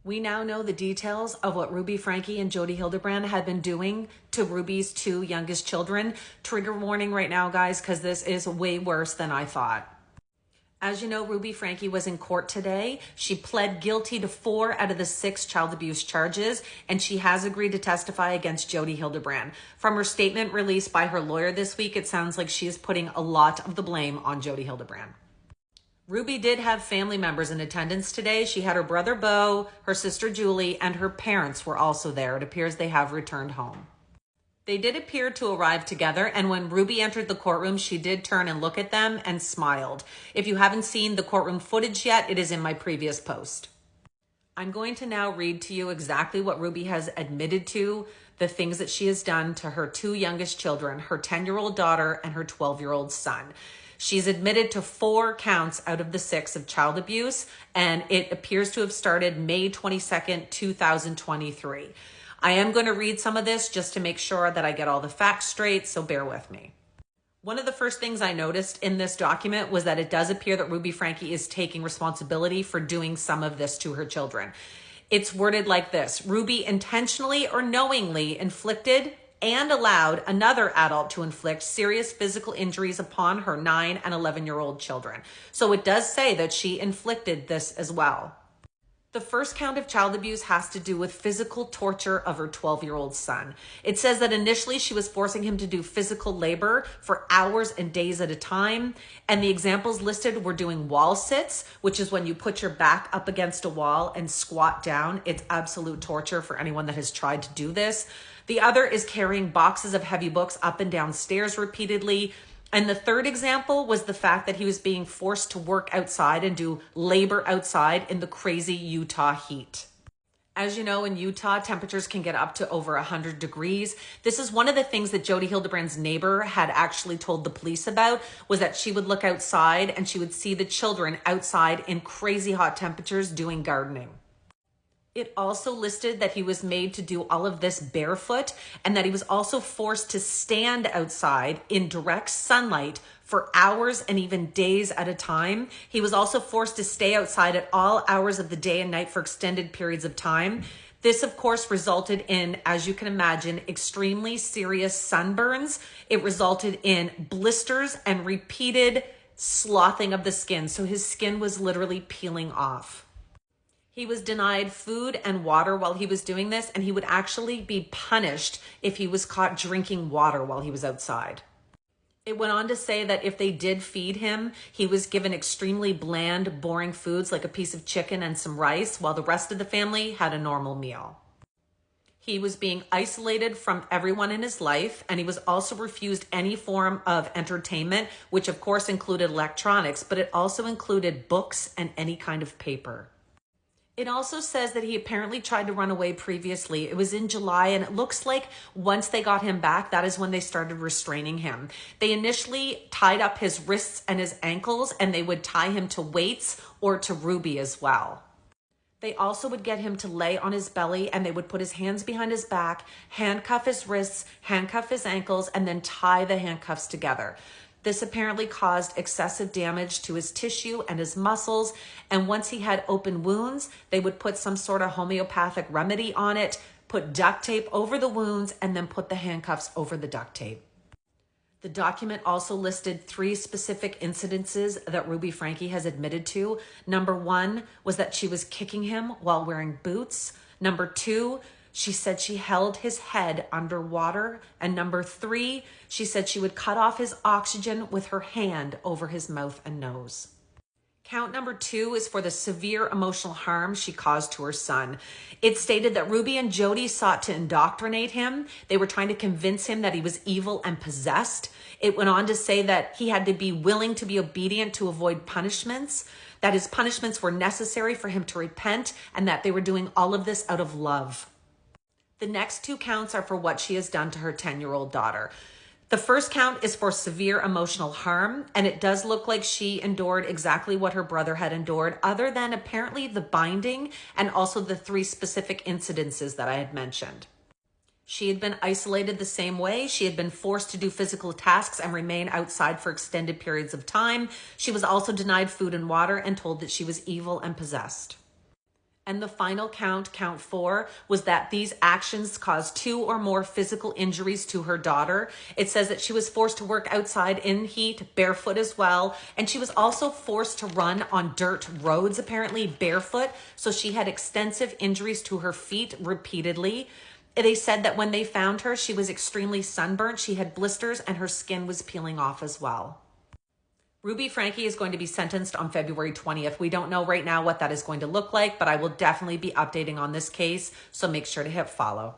We now know the details of what Ruby Franke and Jodi Hildebrandt had been doing to Ruby's two youngest children. Trigger warning right now, guys, because this is way worse than I thought. As you know, Ruby Franke was in court today. She pled guilty to 4 out of the 6 child abuse charges, and she has agreed to testify against Jodi Hildebrandt. From her statement released by her lawyer this week, it sounds like she is putting a lot of the blame on Jodi Hildebrandt. Ruby did have family members in attendance today. She had her brother Beau, her sister Julie, and her parents were also there. It appears they have returned home. They did appear to arrive together, and when Ruby entered the courtroom, she did turn and look at them and smiled. If you haven't seen the courtroom footage yet, it is in my previous post. I'm going to now read to you exactly what Ruby has admitted to, the things that she has done to her 2 youngest children, her 10-year-old daughter and her 12-year-old son. She's admitted to 4 counts out of the 6 of child abuse, and it appears to have started May 22nd, 2023. I am going to read some of this just to make sure that I get all the facts straight, so bear with me. One of the first things I noticed in this document was that it does appear that Ruby Franke is taking responsibility for doing some of this to her children. It's worded like this: Ruby intentionally or knowingly inflicted and allowed another adult to inflict serious physical injuries upon her 9 and 11-year-old children. So it does say that she inflicted this as well. The first count of child abuse has to do with physical torture of her 12-year-old son. It says that initially she was forcing him to do physical labor for hours and days at a time. And the examples listed were doing wall sits, which is when you put your back up against a wall and squat down. It's absolute torture for anyone that has tried to do this. The other is carrying boxes of heavy books up and down stairs repeatedly. And the third example was the fact that he was being forced to work outside and do labor outside in the crazy Utah heat. As you know, in Utah, temperatures can get up to over 100 degrees. This is one of the things that Jodi Hildebrandt's neighbor had actually told the police about, was that she would look outside and she would see the children outside in crazy hot temperatures doing gardening. It also listed that he was made to do all of this barefoot and that he was also forced to stand outside in direct sunlight for hours and even days at a time. He was also forced to stay outside at all hours of the day and night for extended periods of time. This, of course, resulted in, as you can imagine, extremely serious sunburns. It resulted in blisters and repeated sloughing of the skin. So his skin was literally peeling off. He was denied food and water while he was doing this, and he would actually be punished if he was caught drinking water while he was outside. It went on to say that if they did feed him, he was given extremely bland, boring foods like a piece of chicken and some rice, while the rest of the family had a normal meal. He was being isolated from everyone in his life, and he was also refused any form of entertainment, which of course included electronics, but it also included books and any kind of paper. It also says that he apparently tried to run away previously. It was in July, and it looks like once they got him back, that is when they started restraining him. They initially tied up his wrists and his ankles, and they would tie him to weights or to Ruby as well. They also would get him to lay on his belly, and they would put his hands behind his back, handcuff his wrists, handcuff his ankles, and then tie the handcuffs together. This apparently caused excessive damage to his tissue and his muscles. And once he had open wounds, they would put some sort of homeopathic remedy on it, put duct tape over the wounds, and then put the handcuffs over the duct tape. The document also listed 3 specific incidences that Ruby Franke has admitted to. Number 1 was that she was kicking him while wearing boots. Number 2, she said she held his head underwater. And number 3, she said she would cut off his oxygen with her hand over his mouth and nose. Count number 2 is for the severe emotional harm she caused to her son. It stated that Ruby and Jody sought to indoctrinate him. They were trying to convince him that he was evil and possessed. It went on to say that he had to be willing to be obedient to avoid punishments, that his punishments were necessary for him to repent, and that they were doing all of this out of love. The next 2 counts are for what she has done to her 10-year-old daughter. The first count is for severe emotional harm, and it does look like she endured exactly what her brother had endured, other than apparently the binding and also the 3 specific incidences that I had mentioned. She had been isolated the same way. She had been forced to do physical tasks and remain outside for extended periods of time. She was also denied food and water and told that she was evil and possessed. And the final count, count 4, was that these actions caused 2 or more physical injuries to her daughter. It says that she was forced to work outside in heat, barefoot as well. And she was also forced to run on dirt roads, apparently barefoot. So she had extensive injuries to her feet repeatedly. They said that when they found her, she was extremely sunburnt. She had blisters and her skin was peeling off as well. Ruby Franke is going to be sentenced on February 20th. We don't know right now what that is going to look like, but I will definitely be updating on this case, so make sure to hit follow.